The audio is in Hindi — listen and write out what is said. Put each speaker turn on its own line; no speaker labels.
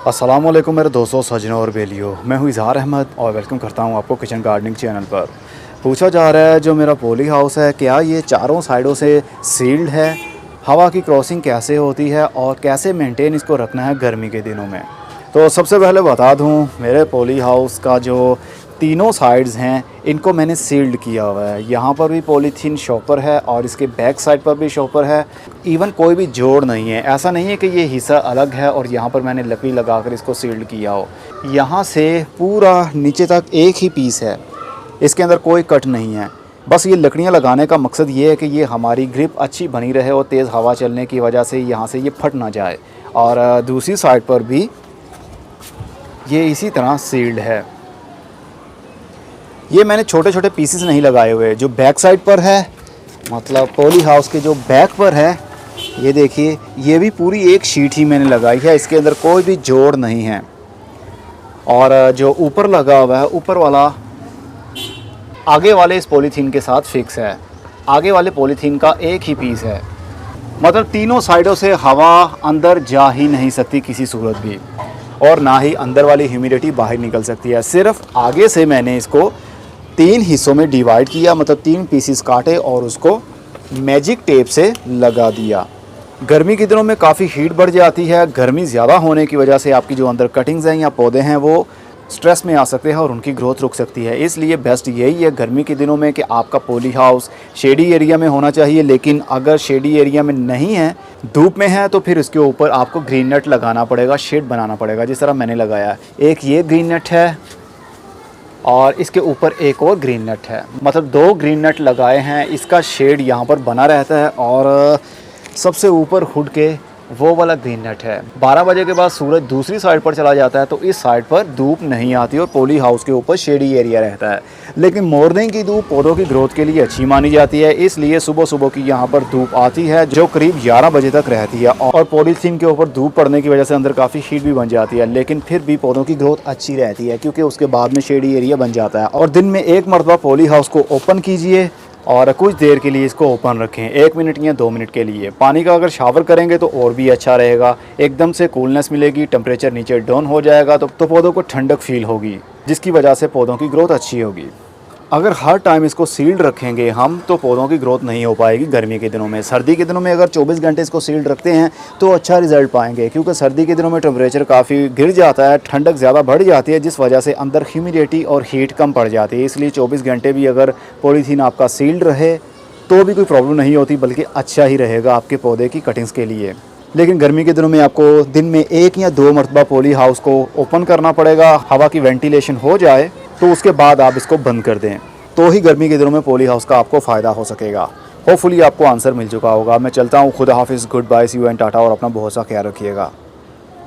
अस्सलाम वालेकुम मेरे दोस्तों, सजनों और बेलियों। मैं हूँ इज़हार अहमद और वेलकम करता हूँ आपको किचन गार्डनिंग चैनल पर। पूछा जा रहा है जो मेरा पॉली हाउस है, क्या ये चारों साइडों से सील्ड है? हवा की क्रॉसिंग कैसे होती है और कैसे मेंटेन इसको रखना है गर्मी के दिनों में? तो सबसे पहले बता दूँ, मेरे पॉली हाउस का जो तीनों साइड्स हैं इनको मैंने सील्ड किया हुआ है। यहाँ पर भी पॉलीथीन शॉपर है और इसके बैक साइड पर भी शॉपर है। इवन कोई भी जोड़ नहीं है, ऐसा नहीं है कि ये हिस्सा अलग है और यहाँ पर मैंने लकड़ी लगाकर इसको सील्ड किया हो। यहाँ से पूरा नीचे तक एक ही पीस है, इसके अंदर कोई कट नहीं है। बस ये लकड़ियाँ लगाने का मकसद ये है कि ये हमारी ग्रिप अच्छी बनी रहे और तेज़ हवा चलने की वजह से यहाँ से ये फट ना जाए। और दूसरी साइड पर भी ये इसी तरह सील्ड है। ये मैंने छोटे छोटे पीसेस नहीं लगाए हुए, जो बैक साइड पर है, मतलब पॉली हाउस के जो बैक पर है, ये देखिए, ये भी पूरी एक शीट ही मैंने लगाई है। इसके अंदर कोई भी जोड़ नहीं है। और जो ऊपर लगा हुआ है, ऊपर वाला आगे वाले इस पॉलीथीन के साथ फिक्स है। आगे वाले पॉलीथीन का एक ही पीस है, मतलब तीनों साइडों से हवा अंदर जा ही नहीं सकती किसी सूरत भी, और ना ही अंदर वाली ह्यूमिडिटी बाहर निकल सकती है। सिर्फ आगे से मैंने इसको 3 हिस्सों में डिवाइड किया, मतलब 3 पीसेस काटे और उसको मैजिक टेप से लगा दिया। गर्मी के दिनों में काफ़ी हीट बढ़ जाती है। गर्मी ज़्यादा होने की वजह से आपकी जो अंदर कटिंग्स हैं या पौधे हैं वो स्ट्रेस में आ सकते हैं और उनकी ग्रोथ रुक सकती है। इसलिए बेस्ट यही है गर्मी के दिनों में कि आपका पॉली हाउस शेडी एरिया में होना चाहिए। लेकिन अगर शेडी एरिया में नहीं है, धूप में है, तो फिर इसके ऊपर आपको ग्रीन नेट लगाना पड़ेगा, शेड बनाना पड़ेगा, जिस तरह मैंने लगाया। एक ये ग्रीन नेट है और इसके ऊपर एक और ग्रीन नेट है, मतलब 2 ग्रीन नेट लगाए हैं। इसका शेड यहाँ पर बना रहता है और सबसे ऊपर हुड के वो वाला ग्रीन नेट है। 12 बजे के बाद सूरज दूसरी साइड पर चला जाता है तो इस साइड पर धूप नहीं आती और पॉली हाउस के ऊपर शेडी एरिया रहता है। लेकिन मॉर्निंग की धूप पौधों की ग्रोथ के लिए अच्छी मानी जाती है, इसलिए सुबह सुबह की यहाँ पर धूप आती है जो करीब 11 बजे तक रहती है। और पॉलीथीन के ऊपर धूप पड़ने की वजह से अंदर काफ़ी हीट भी बन जाती है, लेकिन फिर भी पौधों की ग्रोथ अच्छी रहती है क्योंकि उसके बाद में शेडी एरिया बन जाता है। और दिन में एक मरतबा पॉली हाउस को ओपन कीजिए और कुछ देर के लिए इसको ओपन रखें, 1 मिनट या 2 मिनट के लिए। पानी का अगर शावर करेंगे तो और भी अच्छा रहेगा, एकदम से कूलनेस मिलेगी, टेम्परेचर नीचे डाउन हो जाएगा तो पौधों को ठंडक फील होगी, जिसकी वजह से पौधों की ग्रोथ अच्छी होगी। अगर हर टाइम इसको सील्ड रखेंगे हम तो पौधों की ग्रोथ नहीं हो पाएगी गर्मी के दिनों में। सर्दी के दिनों में अगर 24 घंटे इसको सील्ड रखते हैं तो अच्छा रिजल्ट पाएंगे, क्योंकि सर्दी के दिनों में टेम्परेचर काफ़ी गिर जाता है, ठंडक ज़्यादा बढ़ जाती है, जिस वजह से अंदर ह्यूमिडिटी और हीट कम पड़ जाती है। इसलिए 24 घंटे भी अगर पॉलीथीन आपका सील्ड रहे तो भी कोई प्रॉब्लम नहीं होती, बल्कि अच्छा ही रहेगा आपके पौधे की कटिंग्स के लिए। लेकिन गर्मी के दिनों में आपको दिन में 1 या 2 मरतबा पॉली हाउस को ओपन करना पड़ेगा। हवा की वेंटिलेशन हो जाए तो उसके बाद आप इसको बंद कर दें, तो ही गर्मी के दिनों में पॉली हाउस का आपको फ़ायदा हो सकेगा। होपफुली आपको आंसर मिल चुका होगा। मैं चलता हूँ, खुदा हाफिज़, goodbye, see you and tata, और अपना बहुत सा ख्याल रखिएगा।